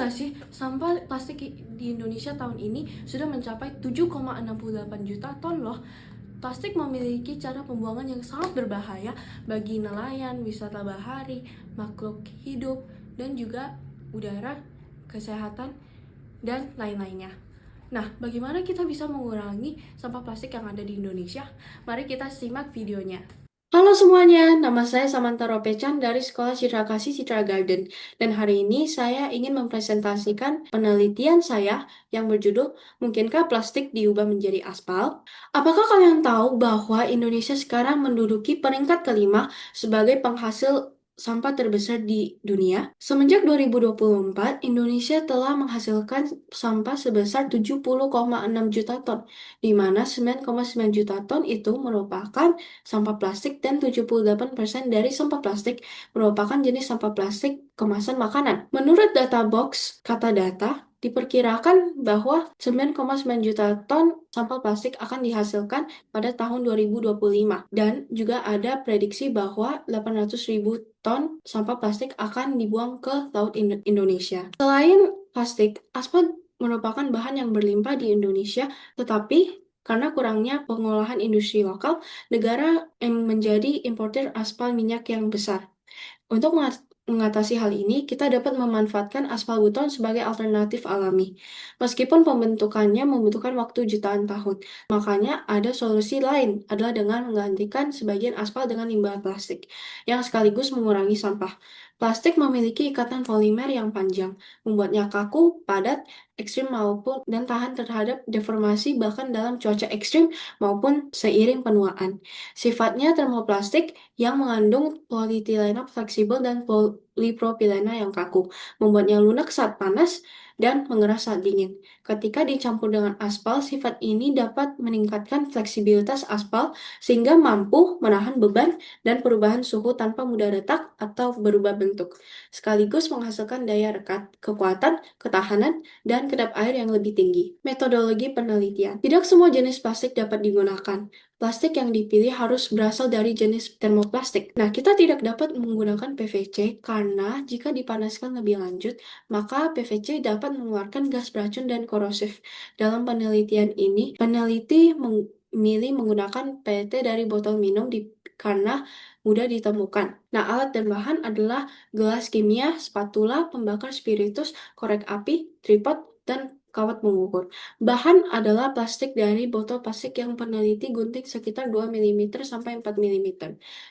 nggak sih, sampah plastik di Indonesia tahun ini sudah mencapai 7,68 juta ton loh. Plastik memiliki cara pembuangan yang sangat berbahaya bagi nelayan, wisata bahari, makhluk hidup, dan juga udara, kesehatan, dan lain-lainnya. Nah, bagaimana kita bisa mengurangi sampah plastik yang ada di Indonesia? Mari kita simak videonya. Halo semuanya, nama saya Samantha Ropechan dari Sekolah Citra Kasih Citra Garden. Dan hari ini saya ingin mempresentasikan penelitian saya yang berjudul Mungkinkah Plastik Diubah Menjadi Aspal? Apakah kalian tahu bahwa Indonesia sekarang menduduki peringkat kelima sebagai penghasil sampah terbesar di dunia? Semenjak 2024, Indonesia telah menghasilkan sampah sebesar 70,6 juta ton, di mana 9,9 juta ton itu merupakan sampah plastik dan 78% dari sampah plastik merupakan jenis sampah plastik kemasan makanan. Menurut data box Kata Data, diperkirakan bahwa 9,9 juta ton sampah plastik akan dihasilkan pada tahun 2025. Dan juga ada prediksi bahwa 800.000 ton sampah plastik akan dibuang ke Laut Indonesia. Selain plastik, aspal merupakan bahan yang berlimpah di Indonesia, tetapi karena kurangnya pengolahan industri lokal, negara yang menjadi importer aspal minyak yang besar. Untuk mengatasi hal ini, kita dapat memanfaatkan aspal beton sebagai alternatif alami. Meskipun pembentukannya membutuhkan waktu jutaan tahun, makanya ada solusi lain adalah dengan menggantikan sebagian aspal dengan limbah plastik, yang sekaligus mengurangi sampah. Plastik memiliki ikatan polimer yang panjang, membuatnya kaku, padat, ekstrim maupun dan tahan terhadap deformasi bahkan dalam cuaca ekstrim maupun seiring penuaan. Sifatnya termoplastik yang mengandung polietilena fleksibel dan polipropilena yang kaku, membuatnya lunak saat panas dan mengeras saat dingin. Ketika dicampur dengan aspal, sifat ini dapat meningkatkan fleksibilitas aspal sehingga mampu menahan beban dan perubahan suhu tanpa mudah retak atau berubah bentuk, sekaligus menghasilkan daya rekat, kekuatan, ketahanan, dan kedap air yang lebih tinggi. Metodologi penelitian. Tidak semua jenis plastik dapat digunakan. Plastik yang dipilih harus berasal dari jenis termoplastik. Nah, kita tidak dapat menggunakan PVC karena jika dipanaskan lebih lanjut, maka PVC dapat mengeluarkan gas beracun dan korosif. Dalam penelitian ini, peneliti memilih menggunakan PET dari botol minum karena mudah ditemukan. Nah, alat dan bahan adalah gelas kimia, spatula, pembakar spiritus, korek api, tripod, dan kawat mengukur. Bahan adalah plastik dari botol plastik yang peneliti gunting sekitar 2 mm sampai 4 mm.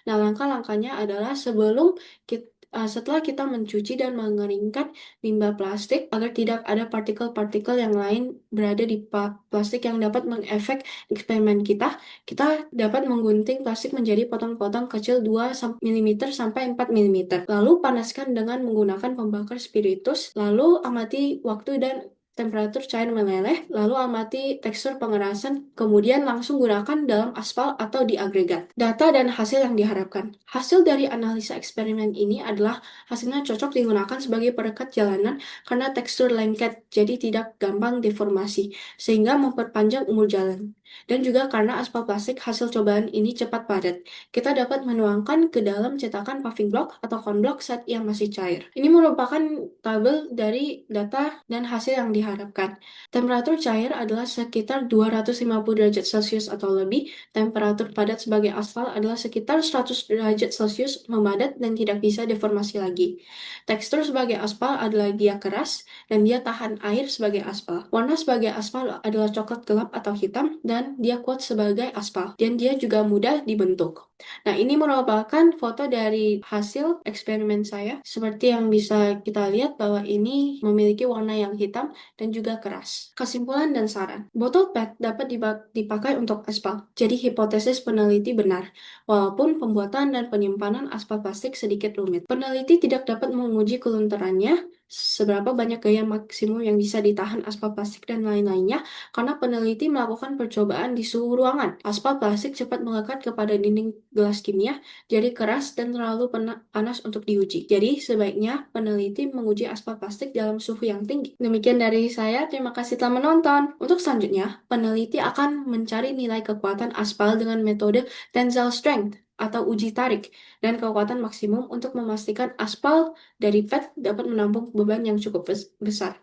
Nah, langkah-langkahnya adalah setelah kita mencuci dan mengeringkan limbah plastik agar tidak ada partikel-partikel yang lain berada di plastik yang dapat mengefek eksperimen kita, kita dapat menggunting plastik menjadi potong-potong kecil 2 mm sampai 4 mm. Lalu panaskan dengan menggunakan pembakar spiritus, lalu amati waktu dan temperatur cair meleleh, lalu amati tekstur pengerasan, kemudian langsung gunakan dalam aspal atau di agregat. Data dan hasil yang diharapkan. Hasil dari analisa eksperimen ini adalah hasilnya cocok digunakan sebagai perekat jalanan karena tekstur lengket, jadi tidak gampang deformasi, sehingga memperpanjang umur jalan. Dan juga karena aspal plastik hasil cobaan ini cepat padat, kita dapat menuangkan ke dalam cetakan paving block atau konblok saat ia masih cair. Ini merupakan tabel dari data dan hasil yang diharapkan. Temperatur cair adalah sekitar 250 derajat Celcius atau lebih. Temperatur padat sebagai aspal adalah sekitar 100 derajat Celcius, memadat dan tidak bisa deformasi lagi. Tekstur sebagai aspal adalah dia keras dan dia tahan air sebagai aspal. Warna sebagai aspal adalah coklat gelap atau hitam dan dia kuat sebagai aspal. Dan dia juga mudah dibentuk. Nah, ini merupakan foto dari hasil eksperimen saya. Seperti yang bisa kita lihat bahwa ini memiliki warna yang hitam dan juga keras. Kesimpulan dan saran. Botol PET dapat dipakai untuk aspal. Jadi hipotesis peneliti benar. Walaupun pembuatan dan penyimpanan aspal plastik sedikit rumit. Peneliti tidak dapat menguji kelunturannya, seberapa banyak gaya maksimum yang bisa ditahan aspal plastik dan lain-lainnya, karena peneliti melakukan percobaan di suhu ruangan. Aspal plastik cepat melekat kepada dinding gelas kimia, jadi keras dan terlalu panas untuk diuji. Jadi sebaiknya peneliti menguji aspal plastik dalam suhu yang tinggi. Demikian dari saya, terima kasih telah menonton. Untuk selanjutnya, peneliti akan mencari nilai kekuatan aspal dengan metode tensile strength atau uji tarik dan kekuatan maksimum untuk memastikan aspal dari pad dapat menampung beban yang cukup besar.